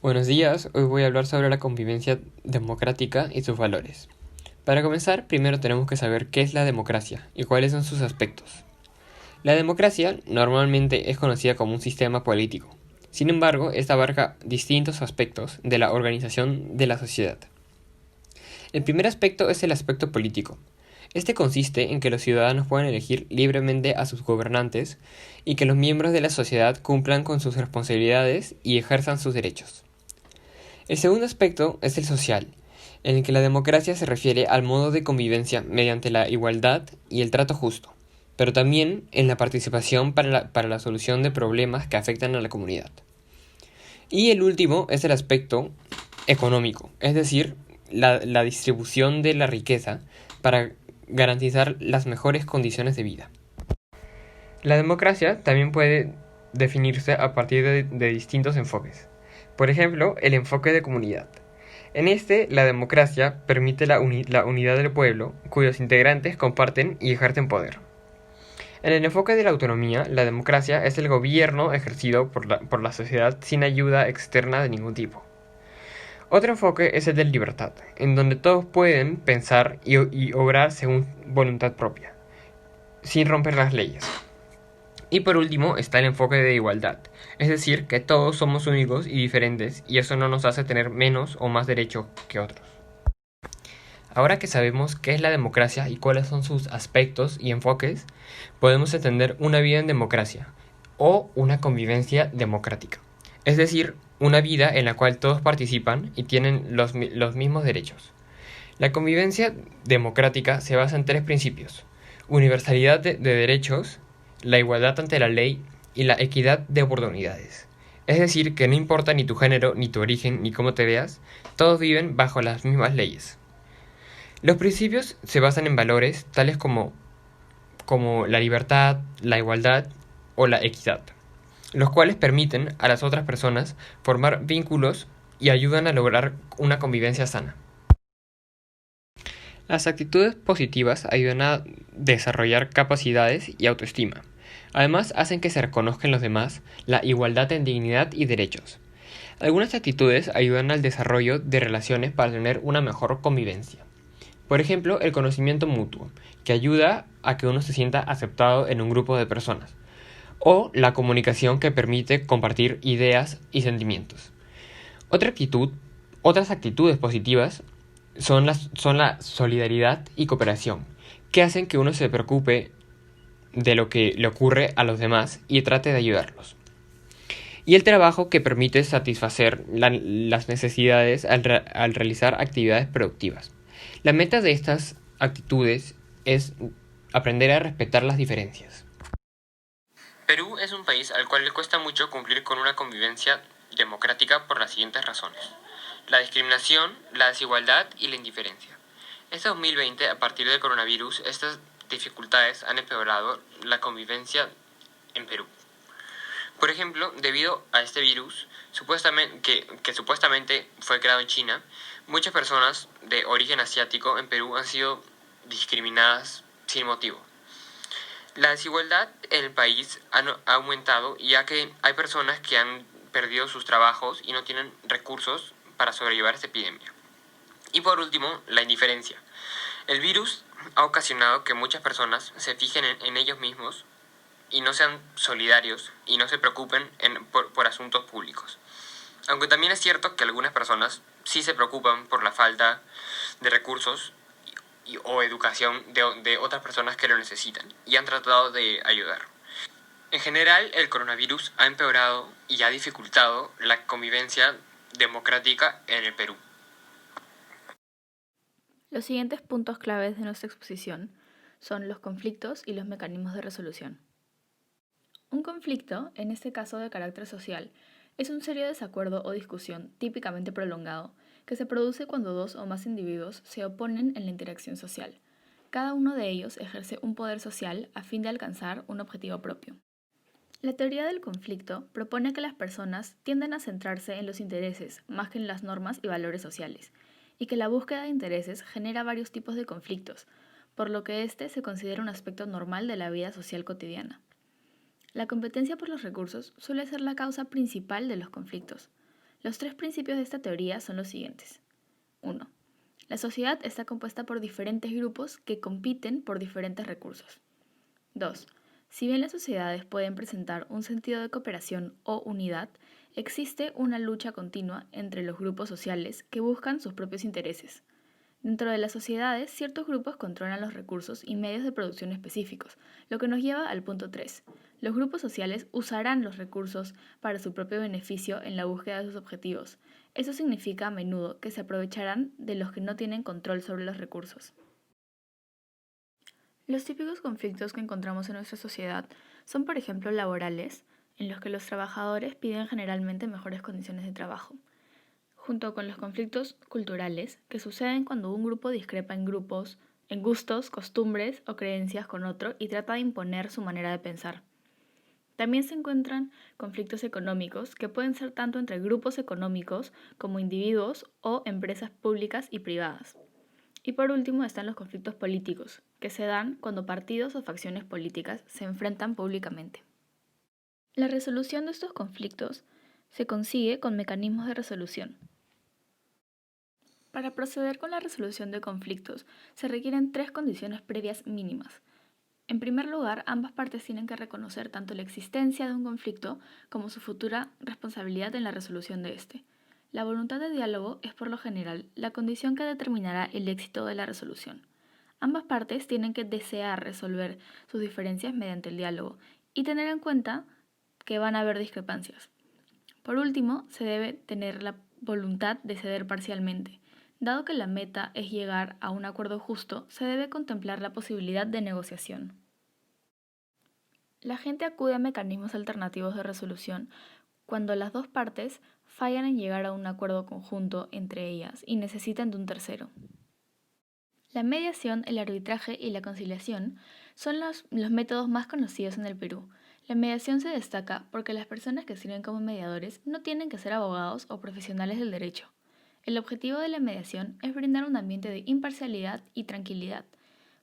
Buenos días, hoy voy a hablar sobre la convivencia democrática y sus valores. Para comenzar, primero tenemos que saber qué es la democracia y cuáles son sus aspectos. La democracia normalmente es conocida como un sistema político. Sin embargo, esta abarca distintos aspectos de la organización de la sociedad. El primer aspecto es el aspecto político. Este consiste en que los ciudadanos pueden elegir libremente a sus gobernantes y que los miembros de la sociedad cumplan con sus responsabilidades y ejerzan sus derechos. El segundo aspecto es el social, en el que la democracia se refiere al modo de convivencia mediante la igualdad y el trato justo, pero también en la participación para la solución de problemas que afectan a la comunidad. Y el último es el aspecto económico, es decir, la distribución de la riqueza para garantizar las mejores condiciones de vida. La democracia también puede definirse a partir de distintos enfoques. Por ejemplo, el enfoque de comunidad. En este, la democracia permite la unidad del pueblo, cuyos integrantes comparten y ejercen poder. En el enfoque de la autonomía, la democracia es el gobierno ejercido por la sociedad sin ayuda externa de ningún tipo. Otro enfoque es el de libertad, en donde todos pueden pensar y obrar según voluntad propia, sin romper las leyes. Y por último está el enfoque de igualdad, es decir, que todos somos únicos y diferentes y eso no nos hace tener menos o más derecho que otros. Ahora que sabemos qué es la democracia y cuáles son sus aspectos y enfoques, podemos entender una vida en democracia o una convivencia democrática, es decir, una vida en la cual todos participan y tienen los mismos derechos. La convivencia democrática se basa en tres principios: universalidad de derechos, la igualdad ante la ley y la equidad de oportunidades. Es decir, que no importa ni tu género, ni tu origen, ni cómo te veas, todos viven bajo las mismas leyes. Los principios se basan en valores tales como la libertad, la igualdad o la equidad, los cuales permiten a las otras personas formar vínculos y ayudan a lograr una convivencia sana. Las actitudes positivas ayudan a desarrollar capacidades y autoestima. Además, hacen que se reconozcan los demás la igualdad en dignidad y derechos. Algunas actitudes ayudan al desarrollo de relaciones para tener una mejor convivencia. Por ejemplo, el conocimiento mutuo, que ayuda a que uno se sienta aceptado en un grupo de personas. O la comunicación, que permite compartir ideas y sentimientos. Otras actitudes positivas son la solidaridad y cooperación, que hacen que uno se preocupe de lo que le ocurre a los demás y trate de ayudarlos. Y el trabajo, que permite satisfacer las necesidades al realizar actividades productivas. La meta de estas actitudes es aprender a respetar las diferencias. Perú es un país al cual le cuesta mucho cumplir con una convivencia democrática por las siguientes razones: la discriminación, la desigualdad y la indiferencia. Este 2020, a partir del coronavirus, estas dificultades han empeorado la convivencia en Perú. Por ejemplo, debido a este virus, que supuestamente fue creado en China, muchas personas de origen asiático en Perú han sido discriminadas sin motivo. La desigualdad en el país ha aumentado, ya que hay personas que han perdido sus trabajos y no tienen recursos para sobrellevar esta epidemia. Y por último, la indiferencia. El virus ha ocasionado que muchas personas se fijen en ellos mismos y no sean solidarios y no se preocupen por asuntos públicos. Aunque también es cierto que algunas personas sí se preocupan por la falta de recursos o educación de otras personas que lo necesitan y han tratado de ayudar. En general, el coronavirus ha empeorado y ha dificultado la convivencia democrática en el Perú. Los siguientes puntos claves de nuestra exposición son los conflictos y los mecanismos de resolución. Un conflicto, en este caso de carácter social, es un serio desacuerdo o discusión típicamente prolongado que se produce cuando dos o más individuos se oponen en la interacción social. Cada uno de ellos ejerce un poder social a fin de alcanzar un objetivo propio. La teoría del conflicto propone que las personas tienden a centrarse en los intereses más que en las normas y valores sociales, y que la búsqueda de intereses genera varios tipos de conflictos, por lo que este se considera un aspecto normal de la vida social cotidiana. La competencia por los recursos suele ser la causa principal de los conflictos. Los tres principios de esta teoría son los siguientes. 1. La sociedad está compuesta por diferentes grupos que compiten por diferentes recursos. 2. Si bien las sociedades pueden presentar un sentido de cooperación o unidad, existe una lucha continua entre los grupos sociales que buscan sus propios intereses. Dentro de las sociedades, ciertos grupos controlan los recursos y medios de producción específicos, lo que nos lleva al punto 3. Los grupos sociales usarán los recursos para su propio beneficio en la búsqueda de sus objetivos. Eso significa a menudo que se aprovecharán de los que no tienen control sobre los recursos. Los típicos conflictos que encontramos en nuestra sociedad son, por ejemplo, laborales, en los que los trabajadores piden generalmente mejores condiciones de trabajo, junto con los conflictos culturales, que suceden cuando un grupo discrepa en grupos, en gustos, costumbres o creencias con otro y trata de imponer su manera de pensar. También se encuentran conflictos económicos, que pueden ser tanto entre grupos económicos como individuos o empresas públicas y privadas. Y por último están los conflictos políticos, que se dan cuando partidos o facciones políticas se enfrentan públicamente. La resolución de estos conflictos se consigue con mecanismos de resolución. Para proceder con la resolución de conflictos se requieren tres condiciones previas mínimas. En primer lugar, ambas partes tienen que reconocer tanto la existencia de un conflicto como su futura responsabilidad en la resolución de este. La voluntad de diálogo es por lo general la condición que determinará el éxito de la resolución. Ambas partes tienen que desear resolver sus diferencias mediante el diálogo y tener en cuenta que van a haber discrepancias. Por último, se debe tener la voluntad de ceder parcialmente. Dado que la meta es llegar a un acuerdo justo, se debe contemplar la posibilidad de negociación. La gente acude a mecanismos alternativos de resolución cuando las dos partes fallan en llegar a un acuerdo conjunto entre ellas y necesitan de un tercero. La mediación, el arbitraje y la conciliación son los métodos más conocidos en el Perú. La mediación se destaca porque las personas que sirven como mediadores no tienen que ser abogados o profesionales del derecho. El objetivo de la mediación es brindar un ambiente de imparcialidad y tranquilidad.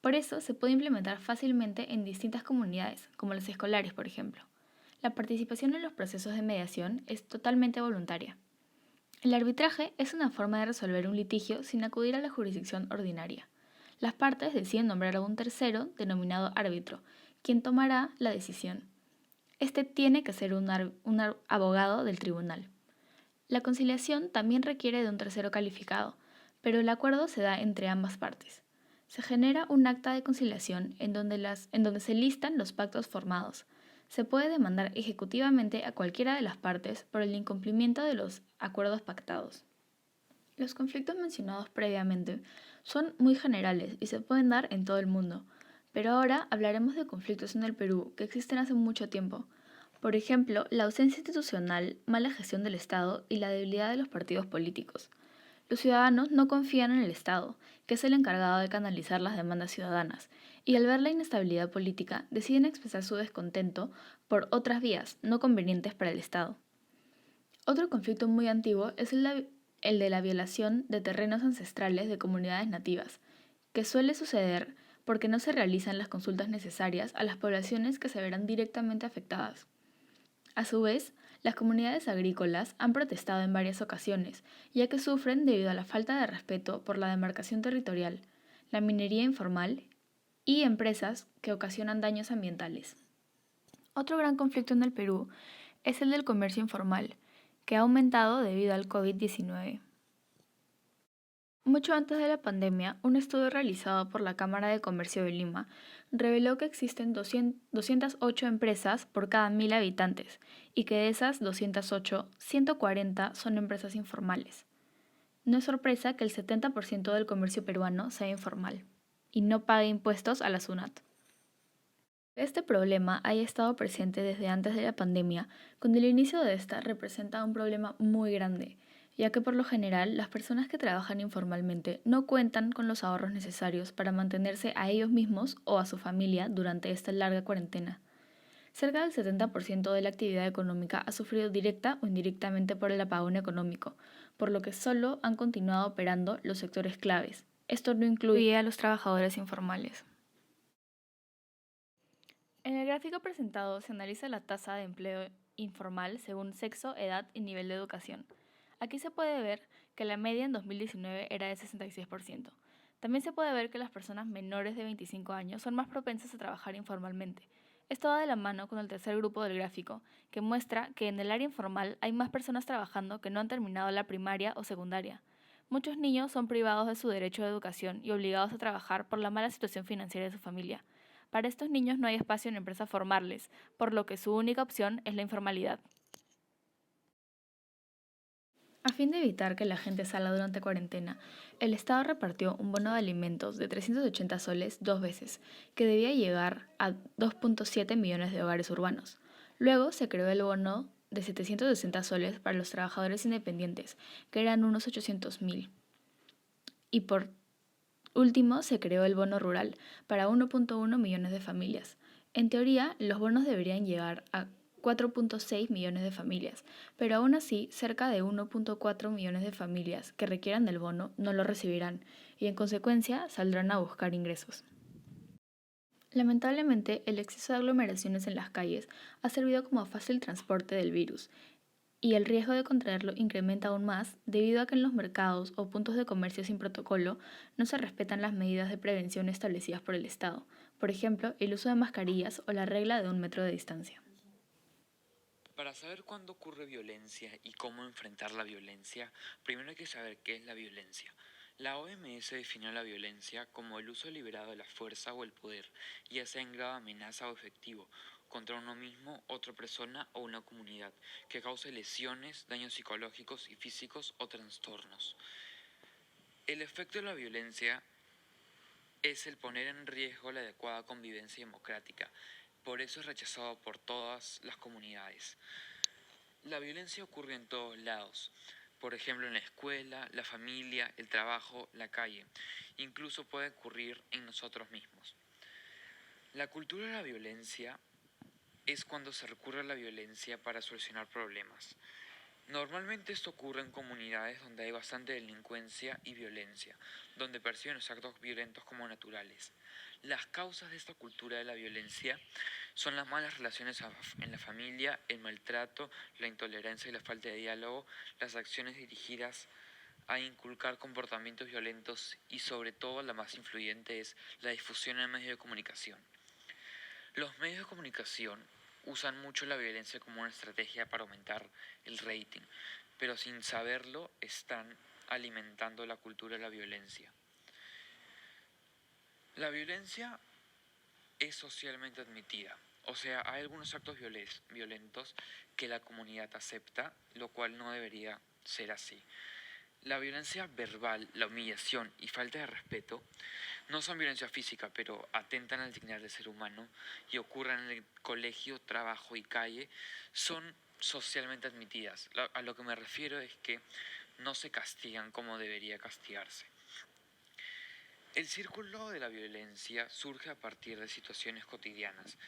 Por eso se puede implementar fácilmente en distintas comunidades, como las escolares, por ejemplo. La participación en los procesos de mediación es totalmente voluntaria. El arbitraje es una forma de resolver un litigio sin acudir a la jurisdicción ordinaria. Las partes deciden nombrar a un tercero, denominado árbitro, quien tomará la decisión. Este tiene que ser un abogado del tribunal. La conciliación también requiere de un tercero calificado, pero el acuerdo se da entre ambas partes. Se genera un acta de conciliación en donde se listan los pactos formados. Se puede demandar ejecutivamente a cualquiera de las partes por el incumplimiento de los acuerdos pactados. Los conflictos mencionados previamente son muy generales y se pueden dar en todo el mundo, pero ahora hablaremos de conflictos en el Perú que existen hace mucho tiempo. Por ejemplo, la ausencia institucional, mala gestión del Estado y la debilidad de los partidos políticos. Los ciudadanos no confían en el Estado, que es el encargado de canalizar las demandas ciudadanas, y al ver la inestabilidad política deciden expresar su descontento por otras vías no convenientes para el Estado. Otro conflicto muy antiguo es el de la violación de terrenos ancestrales de comunidades nativas, que suele suceder porque no se realizan las consultas necesarias a las poblaciones que se verán directamente afectadas. A su vez, las comunidades agrícolas han protestado en varias ocasiones, ya que sufren debido a la falta de respeto por la demarcación territorial, la minería informal y empresas que ocasionan daños ambientales. Otro gran conflicto en el Perú es el del comercio informal, que ha aumentado debido al COVID-19. Mucho antes de la pandemia, un estudio realizado por la Cámara de Comercio de Lima reveló que existen 208 empresas por cada 1.000 habitantes y que de esas 208, 140 son empresas informales. No es sorpresa que el 70% del comercio peruano sea informal y no pague impuestos a la SUNAT. Este problema haya estado presente desde antes de la pandemia, con el inicio de esta representa un problema muy grande, ya que por lo general las personas que trabajan informalmente no cuentan con los ahorros necesarios para mantenerse a ellos mismos o a su familia durante esta larga cuarentena. Cerca del 70% de la actividad económica ha sufrido directa o indirectamente por el apagón económico, por lo que solo han continuado operando los sectores claves. Esto no incluye a los trabajadores informales. En el gráfico presentado se analiza la tasa de empleo informal según sexo, edad y nivel de educación. Aquí se puede ver que la media en 2019 era de 66%. También se puede ver que las personas menores de 25 años son más propensas a trabajar informalmente. Esto va de la mano con el tercer grupo del gráfico, que muestra que en el área informal hay más personas trabajando que no han terminado la primaria o secundaria. Muchos niños son privados de su derecho a educación y obligados a trabajar por la mala situación financiera de su familia. Para estos niños no hay espacio en empresas formales, por lo que su única opción es la informalidad. A fin de evitar que la gente salga durante cuarentena, el Estado repartió un bono de alimentos de 380 soles 2 veces, que debía llegar a 2.7 millones de hogares urbanos. Luego se creó el bono de 760 soles para los trabajadores independientes, que eran unos 800.000. Y por último se creó el bono rural para 1.1 millones de familias. En teoría, los bonos deberían llegar a 4.6 millones de familias, pero aún así cerca de 1.4 millones de familias que requieran del bono no lo recibirán y en consecuencia saldrán a buscar ingresos. Lamentablemente, el exceso de aglomeraciones en las calles ha servido como fácil transporte del virus y el riesgo de contraerlo incrementa aún más debido a que en los mercados o puntos de comercio sin protocolo no se respetan las medidas de prevención establecidas por el Estado, por ejemplo, el uso de mascarillas o la regla de 1 metro de distancia. Para saber cuándo ocurre violencia y cómo enfrentar la violencia, primero hay que saber qué es la violencia. La OMS definió la violencia como el uso deliberado de la fuerza o el poder, ya sea en grado de amenaza o efectivo, contra uno mismo, otra persona o una comunidad, que cause lesiones, daños psicológicos y físicos o trastornos. El efecto de la violencia es el poner en riesgo la adecuada convivencia democrática. Por eso es rechazado por todas las comunidades. La violencia ocurre en todos lados, por ejemplo en la escuela, la familia, el trabajo, la calle. Incluso puede ocurrir en nosotros mismos. La cultura de la violencia es cuando se recurre a la violencia para solucionar problemas. Normalmente esto ocurre en comunidades donde hay bastante delincuencia y violencia, donde perciben los actos violentos como naturales. Las causas de esta cultura de la violencia son las malas relaciones en la familia, el maltrato, la intolerancia y la falta de diálogo, las acciones dirigidas a inculcar comportamientos violentos y sobre todo la más influyente es la difusión en medios de comunicación. Los medios de comunicación usan mucho la violencia como una estrategia para aumentar el rating, pero sin saberlo están alimentando la cultura de la violencia. La violencia es socialmente admitida, o sea, hay algunos actos violentos que la comunidad acepta, lo cual no debería ser así. La violencia verbal, la humillación y falta de respeto no son violencia física, pero atentan al dignidad del ser humano y ocurren en el colegio, trabajo y calle, son socialmente admitidas. A lo que me refiero es que no se castigan como debería castigarse. El círculo de la violencia surge a partir de situaciones cotidianas,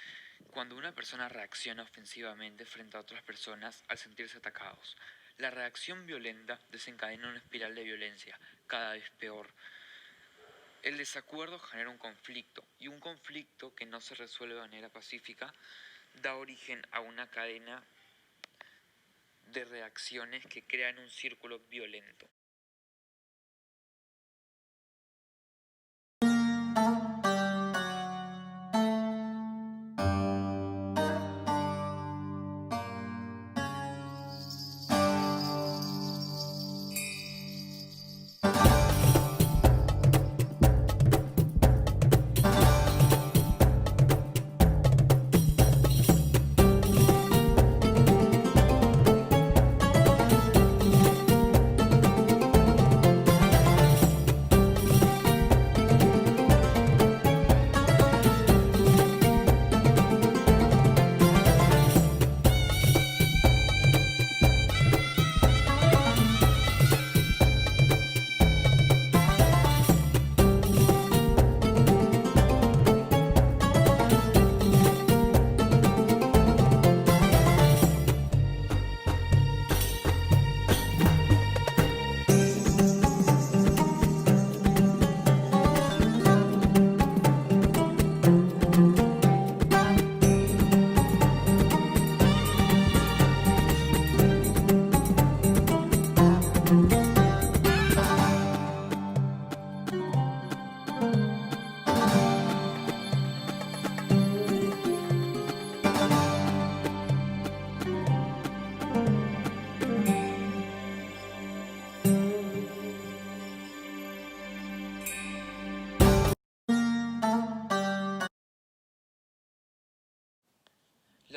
cuando una persona reacciona ofensivamente frente a otras personas al sentirse atacados. La reacción violenta desencadena una espiral de violencia, cada vez peor. El desacuerdo genera un conflicto, y un conflicto que no se resuelve de manera pacífica da origen a una cadena de reacciones que crean un círculo violento.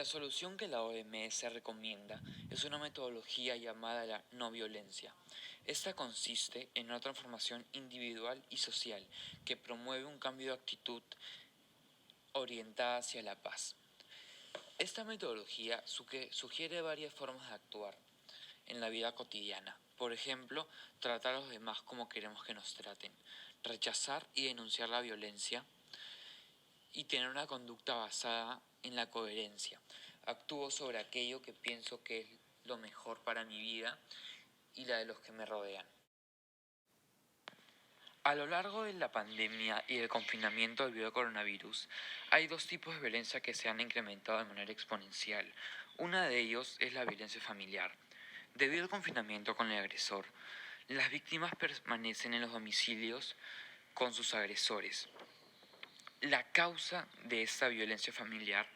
La solución que la OMS recomienda es una metodología llamada la no violencia. Esta consiste en una transformación individual y social que promueve un cambio de actitud orientada hacia la paz. Esta metodología sugiere varias formas de actuar en la vida cotidiana. Por ejemplo, tratar a los demás como queremos que nos traten, rechazar y denunciar la violencia y tener una conducta basada en la coherencia. Actúo sobre aquello que pienso que es lo mejor para mi vida y la de los que me rodean. A lo largo de la pandemia y del confinamiento debido al coronavirus, hay dos tipos de violencia que se han incrementado de manera exponencial. Una de ellos es la violencia familiar. Debido al confinamiento con el agresor, las víctimas permanecen en los domicilios con sus agresores. La causa de esta violencia familiar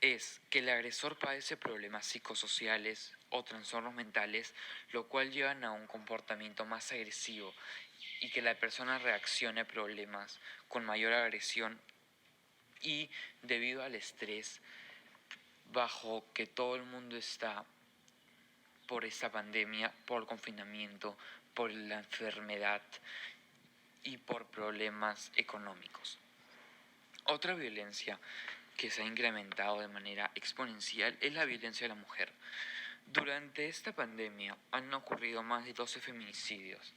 es que el agresor padece problemas psicosociales o trastornos mentales, lo cual llevan a un comportamiento más agresivo y que la persona reaccione a problemas con mayor agresión y debido al estrés bajo que todo el mundo está por esta pandemia, por el confinamiento, por la enfermedad y por problemas económicos. Otra violencia que se ha incrementado de manera exponencial es la violencia de la mujer. Durante esta pandemia han ocurrido más de 12 feminicidios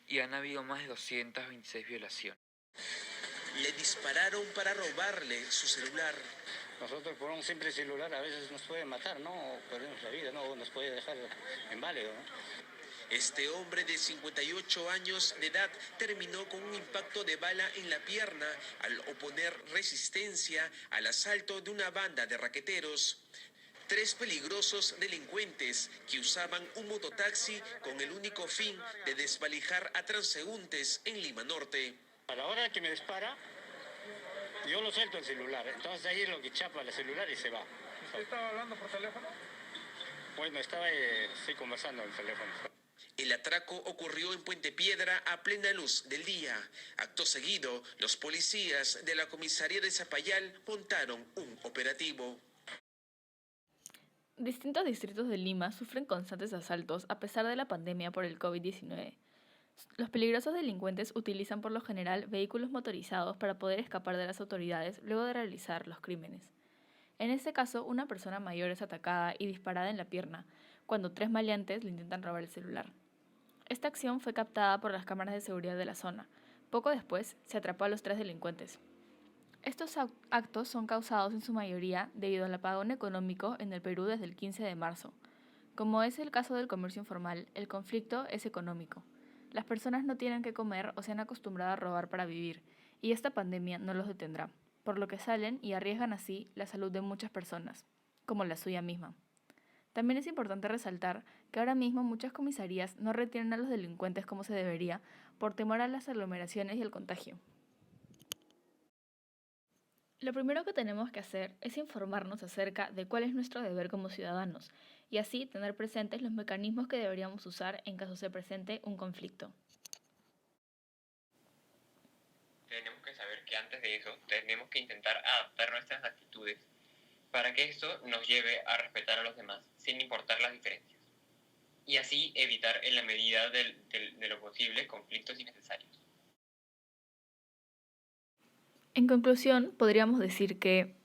y han habido más de 226 violaciones. Le dispararon para robarle su celular. Nosotros por un simple celular a veces nos puede matar, ¿no? O perdemos la vida, ¿no? O nos puede dejar inválido, ¿no? Este hombre de 58 años de edad terminó con un impacto de bala en la pierna al oponer resistencia al asalto de una banda de raqueteros. 3 peligrosos delincuentes que usaban un mototaxi con el único fin de desvalijar a transeúntes en Lima Norte. A la hora que me dispara, yo lo suelto el celular, entonces ahí es lo que chapa el celular y se va. ¿Usted estaba hablando por teléfono? Bueno, estoy conversando en el teléfono. El atraco ocurrió en Puente Piedra a plena luz del día. Acto seguido, los policías de la comisaría de Zapayal montaron un operativo. Distintos distritos de Lima sufren constantes asaltos a pesar de la pandemia por el COVID-19. Los peligrosos delincuentes utilizan por lo general vehículos motorizados para poder escapar de las autoridades luego de realizar los crímenes. En este caso, una persona mayor es atacada y disparada en la pierna, cuando 3 maleantes le intentan robar el celular. Esta acción fue captada por las cámaras de seguridad de la zona. Poco después, se atrapó a los 3 delincuentes. Estos actos son causados en su mayoría debido al apagón económico en el Perú desde el 15 de marzo. Como es el caso del comercio informal, el conflicto es económico. Las personas no tienen que comer o se han acostumbrado a robar para vivir, y esta pandemia no los detendrá, por lo que salen y arriesgan así la salud de muchas personas, como la suya misma. También es importante resaltar que ahora mismo muchas comisarías no retienen a los delincuentes como se debería por temor a las aglomeraciones y el contagio. Lo primero que tenemos que hacer es informarnos acerca de cuál es nuestro deber como ciudadanos y así tener presentes los mecanismos que deberíamos usar en caso se presente un conflicto. Tenemos que saber que antes de eso tenemos que intentar adaptar nuestras actitudes para que esto nos lleve a respetar a los demás sin importar las diferencias y así evitar en la medida de lo posible conflictos innecesarios. En conclusión, podríamos decir que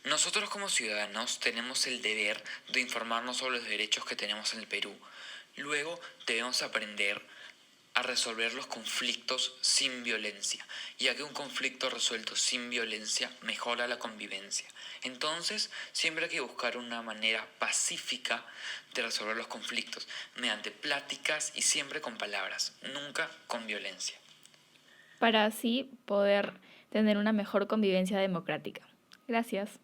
Nosotros como ciudadanos tenemos el deber de informarnos sobre los derechos que tenemos en el Perú. Luego debemos aprender a resolver los conflictos sin violencia, ya que un conflicto resuelto sin violencia mejora la convivencia. Entonces, siempre hay que buscar una manera pacífica de resolver los conflictos, mediante pláticas y siempre con palabras, nunca con violencia. para así poder tener una mejor convivencia democrática. Gracias.